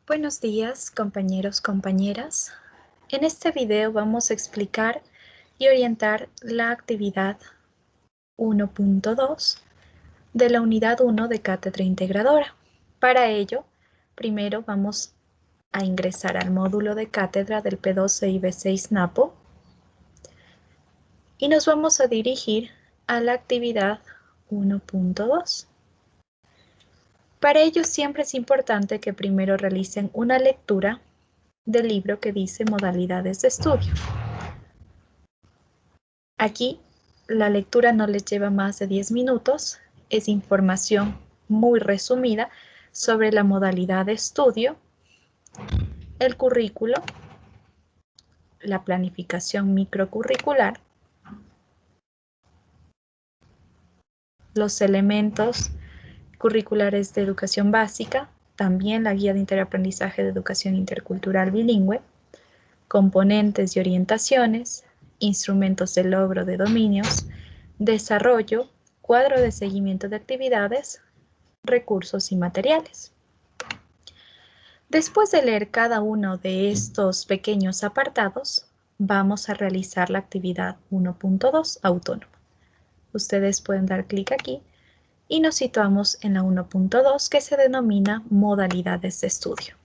Buenos días, compañeros, compañeras. En este video vamos a explicar y orientar la actividad 1.2 de la unidad 1 de Cátedra Integradora. Para ello, primero vamos a ingresar al módulo de cátedra del P12 y B6 NAPO y nos vamos a dirigir a la actividad 1.2. Para ello siempre es importante que primero realicen una lectura del libro que dice modalidades de estudio. Aquí la lectura no les lleva más de 10 minutos, es información muy resumida sobre la modalidad de estudio, el currículo, la planificación microcurricular, los elementos curriculares de educación básica, también la guía de interaprendizaje de educación intercultural bilingüe, componentes y orientaciones, instrumentos de logro de dominios, desarrollo, cuadro de seguimiento de actividades, recursos y materiales. Después de leer cada uno de estos pequeños apartados, vamos a realizar la actividad 1.2 autónoma. Ustedes pueden dar clic aquí y nos situamos en la 1.2 que se denomina modalidades de estudio.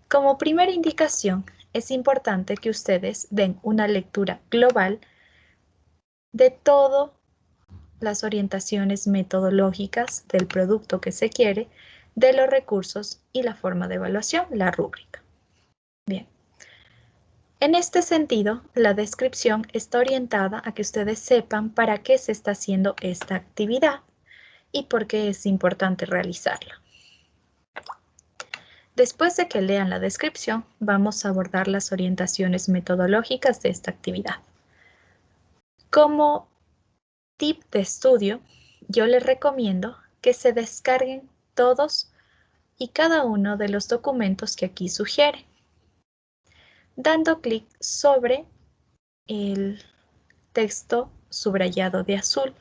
Como primera indicación, es importante que ustedes den una lectura global de todas las orientaciones metodológicas del producto que se quiere, de los recursos y la forma de evaluación, la rúbrica. Bien. En este sentido, la descripción está orientada a que ustedes sepan para qué se está haciendo esta actividad y por qué es importante realizarla. Después de que lean la descripción, vamos a abordar las orientaciones metodológicas de esta actividad. Como tip de estudio, yo les recomiendo que se descarguen todos y cada uno de los documentos que aquí sugiere, dando clic sobre el texto subrayado de azul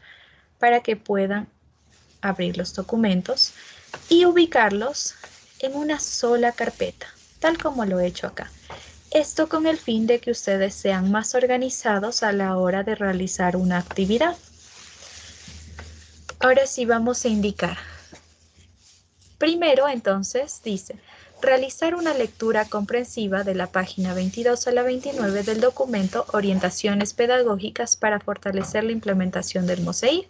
para que puedan abrir los documentos y ubicarlos en una sola carpeta, tal como lo he hecho acá. Esto con el fin de que ustedes sean más organizados a la hora de realizar una actividad. Ahora sí vamos a indicar. Primero, entonces, dice, realizar una lectura comprensiva de la página 22 a la 29 del documento Orientaciones Pedagógicas para fortalecer la implementación del MOSEIR.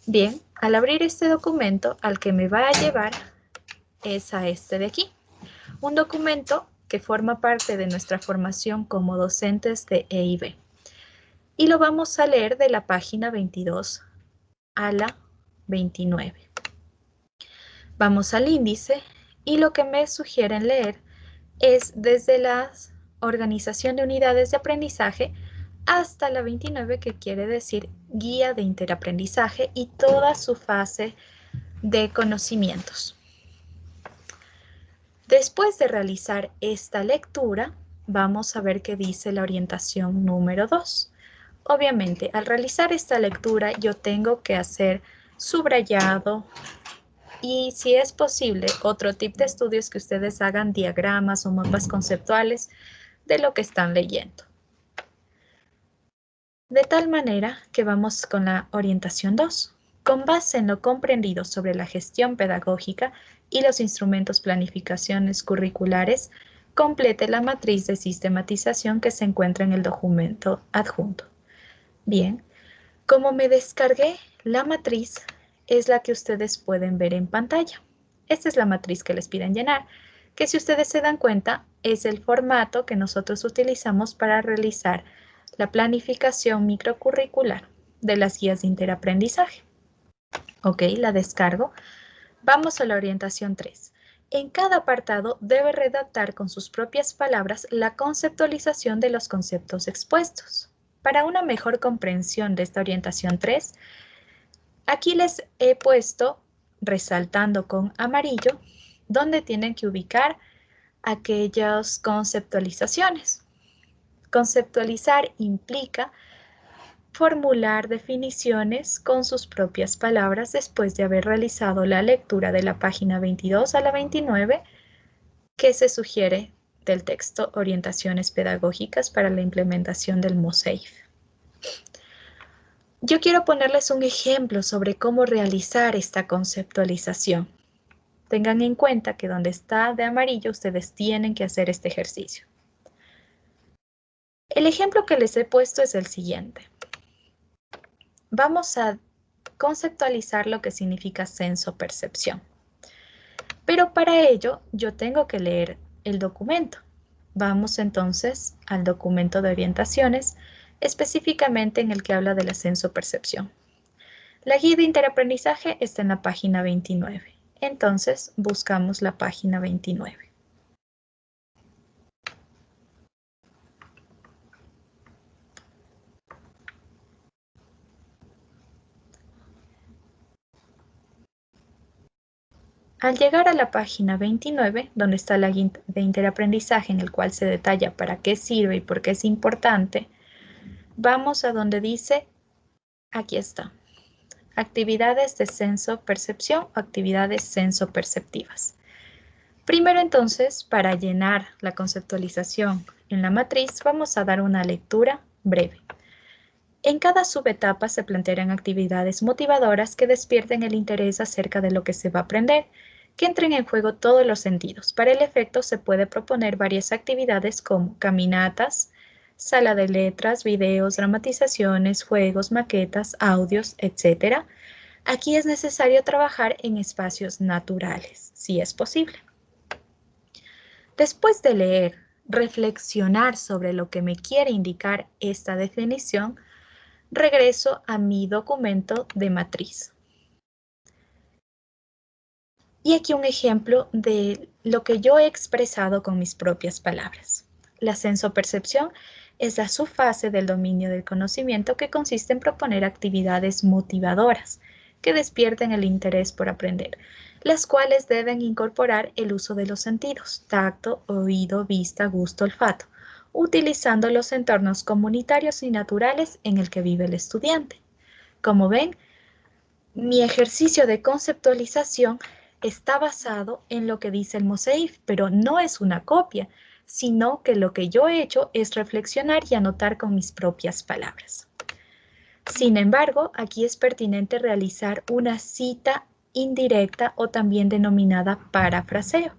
Bien, al abrir este documento, al que me va a llevar es a este de aquí. Un documento que forma parte de nuestra formación como docentes de EIB. Y lo vamos a leer de la página 22 a la 29. Vamos al índice y lo que me sugieren leer es desde la organización de unidades de aprendizaje hasta la 29, que quiere decir guía de interaprendizaje y toda su fase de conocimientos. Después de realizar esta lectura, vamos a ver qué dice la orientación número 2. Obviamente, al realizar esta lectura, yo tengo que hacer subrayado y, si es posible, otro tip de estudio es que ustedes hagan diagramas o mapas conceptuales de lo que están leyendo. De tal manera que vamos con la orientación 2. Con base en lo comprendido sobre la gestión pedagógica y los instrumentos planificaciones curriculares, complete la matriz de sistematización que se encuentra en el documento adjunto. Bien, como me descargué la matriz, es la que ustedes pueden ver en pantalla. Esta es la matriz que les piden llenar, que si ustedes se dan cuenta, es el formato que nosotros utilizamos para realizar la planificación microcurricular de las guías de interaprendizaje. Ok, la descargo. Vamos a la orientación 3. En cada apartado debe redactar con sus propias palabras la conceptualización de los conceptos expuestos. Para una mejor comprensión de esta orientación 3, aquí les he puesto, resaltando con amarillo, donde tienen que ubicar aquellas conceptualizaciones. Conceptualizar implica formular definiciones con sus propias palabras después de haber realizado la lectura de la página 22 a la 29 que se sugiere del texto Orientaciones Pedagógicas para la implementación del MOSAIF. Yo quiero ponerles un ejemplo sobre cómo realizar esta conceptualización. Tengan en cuenta que donde está de amarillo ustedes tienen que hacer este ejercicio. El ejemplo que les he puesto es el siguiente. Vamos a conceptualizar lo que significa senso-percepción. Pero para ello yo tengo que leer el documento. Vamos entonces al documento de orientaciones, específicamente en el que habla de la senso-percepción. La guía de interaprendizaje está en la página 29. Entonces buscamos la página 29. Al llegar a la página 29, donde está la guía de interaprendizaje en el cual se detalla para qué sirve y por qué es importante, vamos a donde dice, aquí está, actividades de senso-percepción o actividades senso-perceptivas. Primero entonces, para llenar la conceptualización en la matriz, vamos a dar una lectura breve. En cada subetapa se plantearán actividades motivadoras que despierten el interés acerca de lo que se va a aprender, que entren en juego todos los sentidos. Para el efecto se puede proponer varias actividades como caminatas, sala de letras, videos, dramatizaciones, juegos, maquetas, audios, etc. Aquí es necesario trabajar en espacios naturales, si es posible. Después de leer, reflexionar sobre lo que me quiere indicar esta definición, regreso a mi documento de matriz. Y aquí un ejemplo de lo que yo he expresado con mis propias palabras. La sensopercepción es la subfase del dominio del conocimiento que consiste en proponer actividades motivadoras que despierten el interés por aprender, las cuales deben incorporar el uso de los sentidos, tacto, oído, vista, gusto, olfato, utilizando los entornos comunitarios y naturales en el que vive el estudiante. Como ven, mi ejercicio de conceptualización está basado en lo que dice el MOSAIF, pero no es una copia, sino que lo que yo he hecho es reflexionar y anotar con mis propias palabras. Sin embargo, aquí es pertinente realizar una cita indirecta o también denominada parafraseo.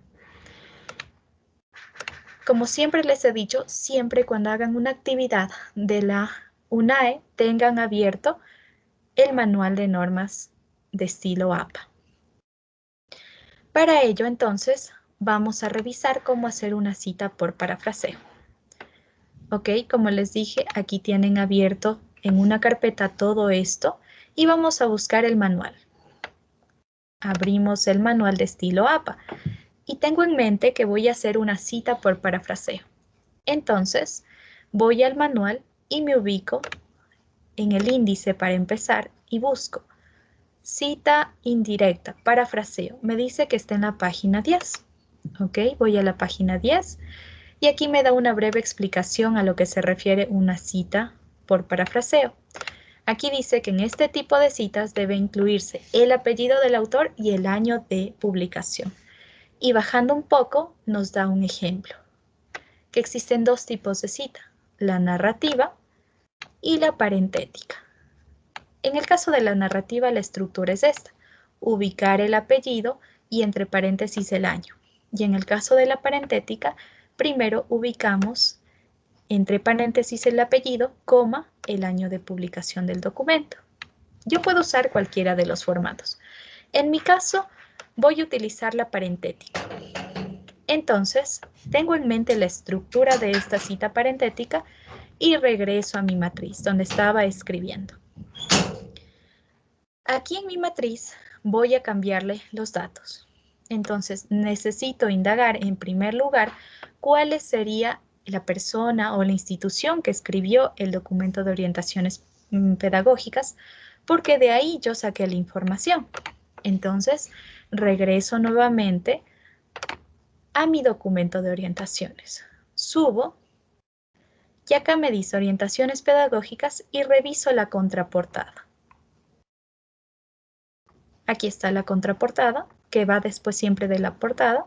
Como siempre les he dicho, siempre cuando hagan una actividad de la UNAE, tengan abierto el manual de normas de estilo APA. Para ello, entonces, vamos a revisar cómo hacer una cita por parafraseo. Ok, como les dije, aquí tienen abierto en una carpeta todo esto y vamos a buscar el manual. Abrimos el manual de estilo APA y tengo en mente que voy a hacer una cita por parafraseo. Entonces, voy al manual y me ubico en el índice para empezar y busco cita indirecta, parafraseo. Me dice que está en la página 10. Ok, voy a la página 10 y aquí me da una breve explicación a lo que se refiere una cita por parafraseo. Aquí dice que en este tipo de citas debe incluirse el apellido del autor y el año de publicación. Y bajando un poco nos da un ejemplo, que existen dos tipos de cita, la narrativa y la parentética. En el caso de la narrativa, la estructura es esta, ubicar el apellido y entre paréntesis el año. Y en el caso de la parentética, primero ubicamos entre paréntesis el apellido, coma, el año de publicación del documento. Yo puedo usar cualquiera de los formatos. En mi caso, voy a utilizar la parentética. Entonces, tengo en mente la estructura de esta cita parentética y regreso a mi matriz, donde estaba escribiendo. Aquí en mi matriz voy a cambiarle los datos. Entonces necesito indagar en primer lugar cuál sería la persona o la institución que escribió el documento de orientaciones pedagógicas, porque de ahí yo saqué la información. Entonces regreso nuevamente a mi documento de orientaciones. Subo y acá me dice orientaciones pedagógicas y reviso la contraportada. Aquí está la contraportada, que va después siempre de la portada.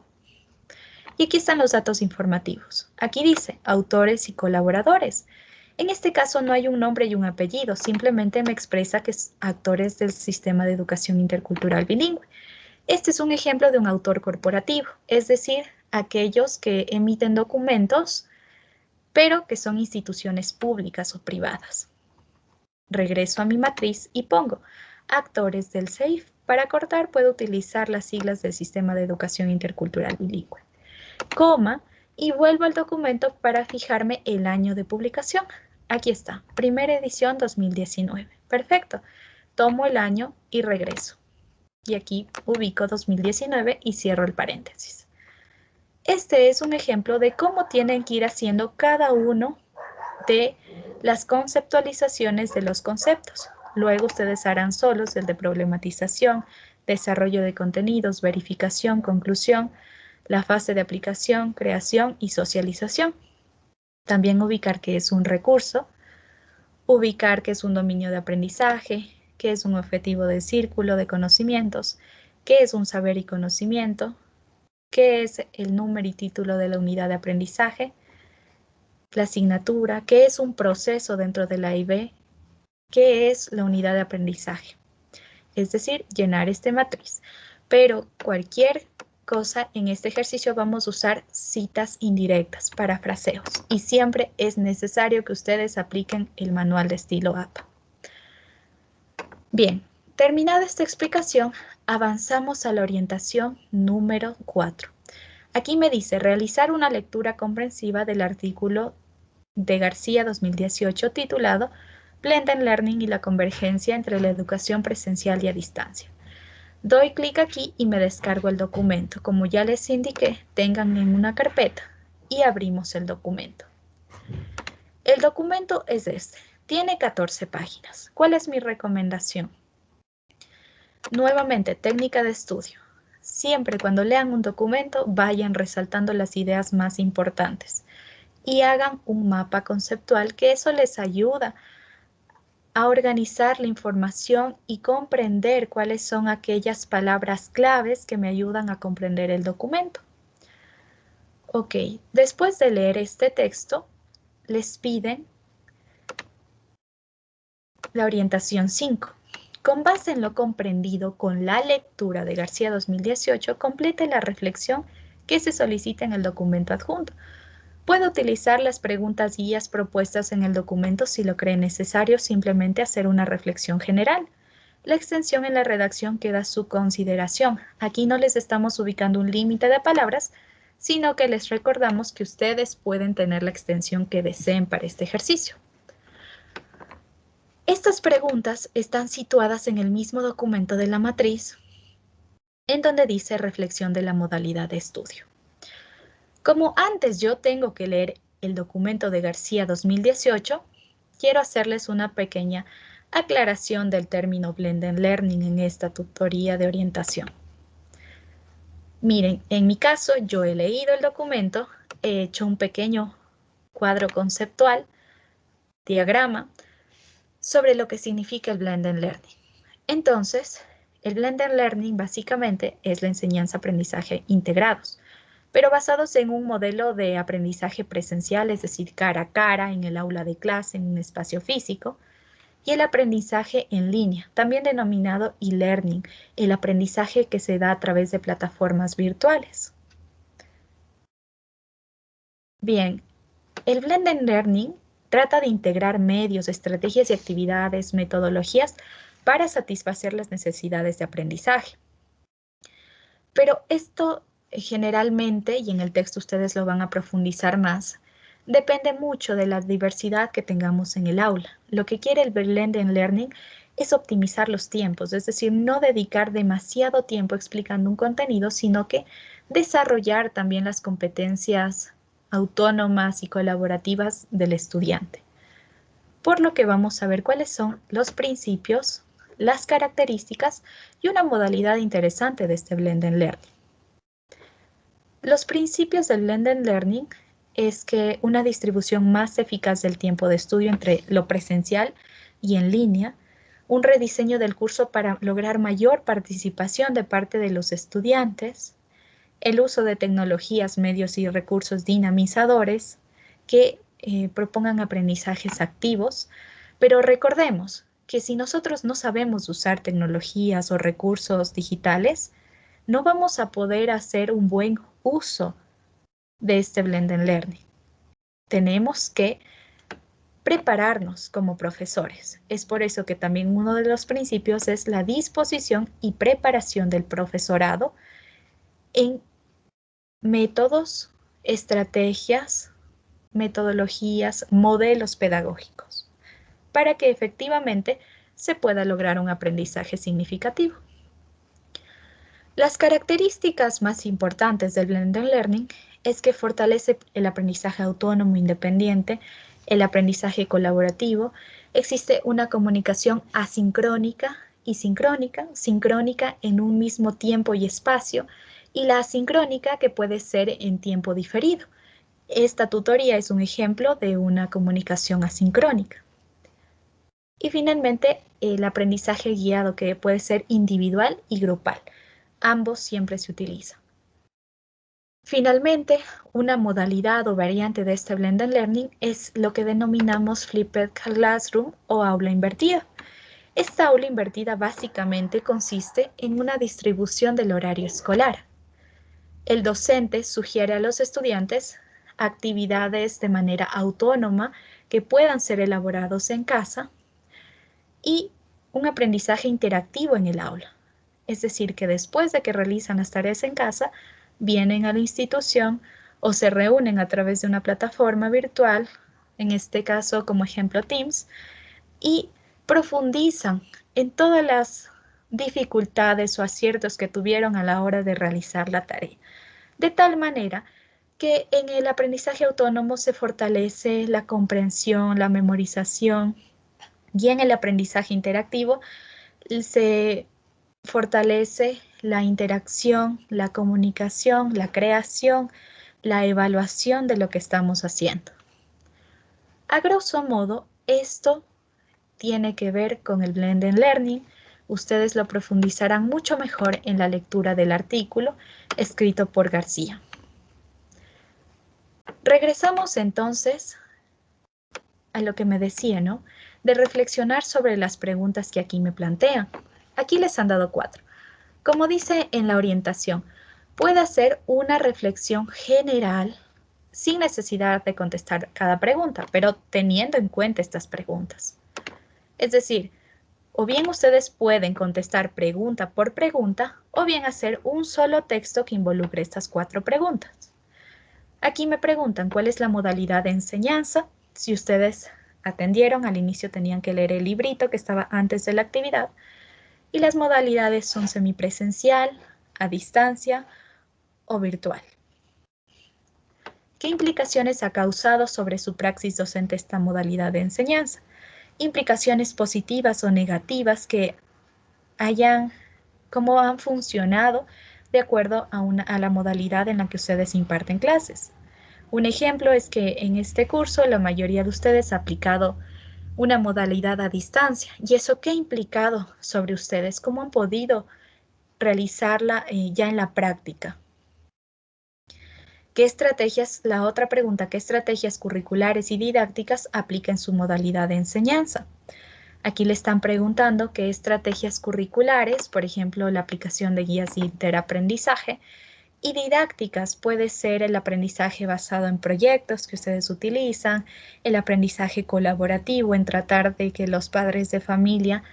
Y aquí están los datos informativos. Aquí dice autores y colaboradores. En este caso no hay un nombre y un apellido, simplemente me expresa que es actores del Sistema de Educación Intercultural Bilingüe. Este es un ejemplo de un autor corporativo, es decir, aquellos que emiten documentos, pero que son instituciones públicas o privadas. Regreso a mi matriz y pongo actores del CEIF. Para cortar puedo utilizar las siglas del Sistema de Educación Intercultural Bilingüe. Coma, y vuelvo al documento para fijarme el año de publicación. Aquí está, primera edición 2019. Perfecto. Tomo el año y regreso. Y aquí ubico 2019 y cierro el paréntesis. Este es un ejemplo de cómo tienen que ir haciendo cada uno de las conceptualizaciones de los conceptos. Luego ustedes harán solos el de problematización, desarrollo de contenidos, verificación, conclusión, la fase de aplicación, creación y socialización. También ubicar qué es un recurso, ubicar qué es un dominio de aprendizaje, qué es un objetivo de círculo de conocimientos, qué es un saber y conocimiento, qué es el número y título de la unidad de aprendizaje, la asignatura, qué es un proceso dentro de la IB, qué es la unidad de aprendizaje. Es decir, llenar esta matriz. Pero cualquier cosa en este ejercicio vamos a usar citas indirectas, parafraseos. Y siempre es necesario que ustedes apliquen el manual de estilo APA. Bien, terminada esta explicación, avanzamos a la orientación número 4. Aquí me dice realizar una lectura comprensiva del artículo de García 2018 titulado Blended Learning y la convergencia entre la educación presencial y a distancia. Doy clic aquí y me descargo el documento. Como ya les indiqué, tengan en una carpeta y abrimos el documento. El documento es este. Tiene 14 páginas. ¿Cuál es mi recomendación? Nuevamente, técnica de estudio. Siempre cuando lean un documento, vayan resaltando las ideas más importantes y hagan un mapa conceptual, que eso les ayuda a organizar la información y comprender cuáles son aquellas palabras claves que me ayudan a comprender el documento. Ok, después de leer este texto, les piden la orientación 5. Con base en lo comprendido con la lectura de García 2018, complete la reflexión que se solicita en el documento adjunto. Puede utilizar las preguntas guías propuestas en el documento si lo cree necesario, simplemente hacer una reflexión general. La extensión en la redacción queda a su consideración. Aquí no les estamos ubicando un límite de palabras, sino que les recordamos que ustedes pueden tener la extensión que deseen para este ejercicio. Estas preguntas están situadas en el mismo documento de la matriz, en donde dice reflexión de la modalidad de estudio. Como antes yo tengo que leer el documento de García 2018, quiero hacerles una pequeña aclaración del término Blended Learning en esta tutoría de orientación. Miren, en mi caso yo he leído el documento, he hecho un pequeño cuadro conceptual, diagrama, sobre lo que significa el Blended Learning. Entonces, el Blended Learning básicamente es la enseñanza-aprendizaje integrados, pero basados en un modelo de aprendizaje presencial, es decir, cara a cara, en el aula de clase, en un espacio físico, y el aprendizaje en línea, también denominado e-learning, el aprendizaje que se da a través de plataformas virtuales. Bien, el Blended Learning trata de integrar medios, estrategias y actividades, metodologías para satisfacer las necesidades de aprendizaje. Pero esto generalmente, y en el texto ustedes lo van a profundizar más, depende mucho de la diversidad que tengamos en el aula. Lo que quiere el Blended Learning es optimizar los tiempos, es decir, no dedicar demasiado tiempo explicando un contenido, sino que desarrollar también las competencias autónomas y colaborativas del estudiante. Por lo que vamos a ver cuáles son los principios, las características y una modalidad interesante de este Blended Learning. Los principios del Blended Learning es que una distribución más eficaz del tiempo de estudio entre lo presencial y en línea, un rediseño del curso para lograr mayor participación de parte de los estudiantes, el uso de tecnologías, medios y recursos dinamizadores que propongan aprendizajes activos, pero recordemos que si nosotros no sabemos usar tecnologías o recursos digitales, no vamos a poder hacer un buen uso de este Blended Learning. Tenemos que prepararnos como profesores. Es por eso que también uno de los principios es la disposición y preparación del profesorado en métodos, estrategias, metodologías, modelos pedagógicos, para que efectivamente se pueda lograr un aprendizaje significativo. Las características más importantes del Blended Learning es que fortalece el aprendizaje autónomo independiente, el aprendizaje colaborativo, existe una comunicación asincrónica y sincrónica, sincrónica en un mismo tiempo y espacio, y la asincrónica que puede ser en tiempo diferido. Esta tutoría es un ejemplo de una comunicación asincrónica. Y finalmente, el aprendizaje guiado que puede ser individual y grupal. Ambos siempre se utilizan. Finalmente, una modalidad o variante de este Blended Learning es lo que denominamos Flipped Classroom o aula invertida. Esta aula invertida básicamente consiste en una distribución del horario escolar. El docente sugiere a los estudiantes actividades de manera autónoma que puedan ser elaborados en casa y un aprendizaje interactivo en el aula. Es decir, que después de que realizan las tareas en casa, vienen a la institución o se reúnen a través de una plataforma virtual, en este caso como ejemplo Teams, y profundizan en todas las dificultades o aciertos que tuvieron a la hora de realizar la tarea. De tal manera que en el aprendizaje autónomo se fortalece la comprensión, la memorización, y en el aprendizaje interactivo se fortalece la interacción, la comunicación, la creación, la evaluación de lo que estamos haciendo. A grosso modo, esto tiene que ver con el Blended Learning. Ustedes lo profundizarán mucho mejor en la lectura del artículo escrito por García. Regresamos entonces a lo que me decía, ¿no? De reflexionar sobre las preguntas que aquí me plantean. Aquí les han dado 4. Como dice en la orientación, puede hacer una reflexión general sin necesidad de contestar cada pregunta, pero teniendo en cuenta estas preguntas. Es decir, o bien ustedes pueden contestar pregunta por pregunta, o bien hacer un solo texto que involucre estas 4 preguntas. Aquí me preguntan cuál es la modalidad de enseñanza. Si ustedes atendieron, al inicio tenían que leer el librito que estaba antes de la actividad. Y las modalidades son semipresencial, a distancia o virtual. ¿Qué implicaciones ha causado sobre su praxis docente esta modalidad de enseñanza? Implicaciones positivas o negativas que cómo han funcionado de acuerdo a la modalidad en la que ustedes imparten clases. Un ejemplo es que en este curso la mayoría de ustedes ha aplicado una modalidad a distancia. ¿Y eso qué ha implicado sobre ustedes? ¿Cómo han podido realizarla ya en la práctica? ¿Qué estrategias, la otra pregunta, qué estrategias curriculares y didácticas aplica en su modalidad de enseñanza? Aquí le están preguntando qué estrategias curriculares, por ejemplo, la aplicación de guías de interaprendizaje, y didácticas puede ser el aprendizaje basado en proyectos que ustedes utilizan, el aprendizaje colaborativo en tratar de que los padres de familia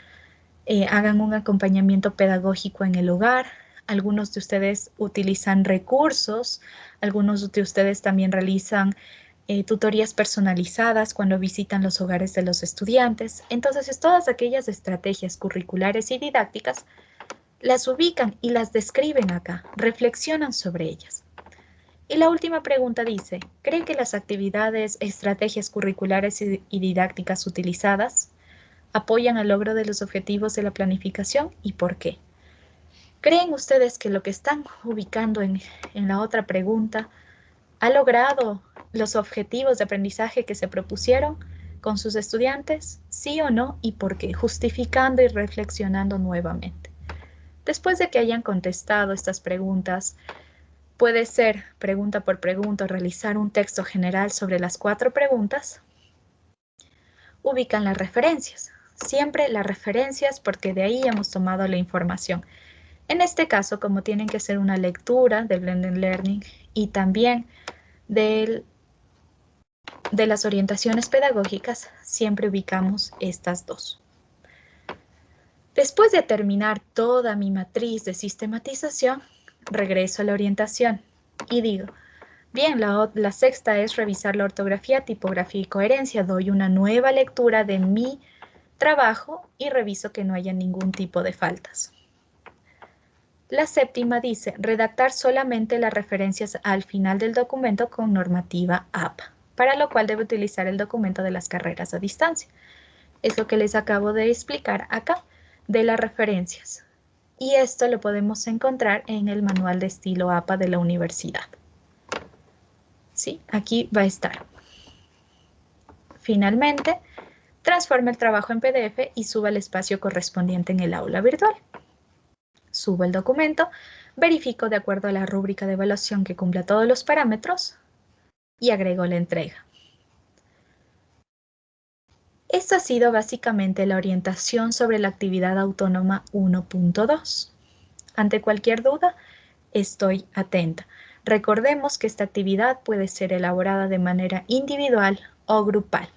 hagan un acompañamiento pedagógico en el hogar. Algunos de ustedes utilizan recursos, algunos de ustedes también realizan tutorías personalizadas cuando visitan los hogares de los estudiantes. Entonces, todas aquellas estrategias curriculares y didácticas las ubican y las describen acá, reflexionan sobre ellas. Y la última pregunta dice, ¿cree que las actividades, estrategias curriculares y didácticas utilizadas apoyan al logro de los objetivos de la planificación y por qué? ¿Creen ustedes que lo que están ubicando en la otra pregunta ha logrado los objetivos de aprendizaje que se propusieron con sus estudiantes? ¿Sí o no? ¿Y por qué? Justificando y reflexionando nuevamente. Después de que hayan contestado estas preguntas, Puede ser pregunta por pregunta, realizar un texto general sobre las 4 preguntas. Ubican las referencias. Siempre las referencias porque de ahí hemos tomado la información. En este caso, como tienen que ser una lectura del Blended Learning y también de las orientaciones pedagógicas, siempre ubicamos estas dos. Después de terminar toda mi matriz de sistematización, regreso a la orientación y digo, bien, la sexta es revisar la ortografía, tipografía y coherencia. Doy una nueva lectura de mi trabajo y reviso que no haya ningún tipo de faltas. La séptima dice, redactar solamente las referencias al final del documento con normativa APA, para lo cual debe utilizar el documento de las carreras a distancia. Es lo que les acabo de explicar acá de las referencias. Y esto lo podemos encontrar en el manual de estilo APA de la universidad. ¿Sí? Aquí va a estar. Finalmente, transforma el trabajo en PDF y suba el espacio correspondiente en el aula virtual. Subo el documento, verifico de acuerdo a la rúbrica de evaluación que cumpla todos los parámetros y agrego la entrega. Esto ha sido básicamente la orientación sobre la actividad autónoma 1.2. Ante cualquier duda, estoy atenta. Recordemos que esta actividad puede ser elaborada de manera individual o grupal.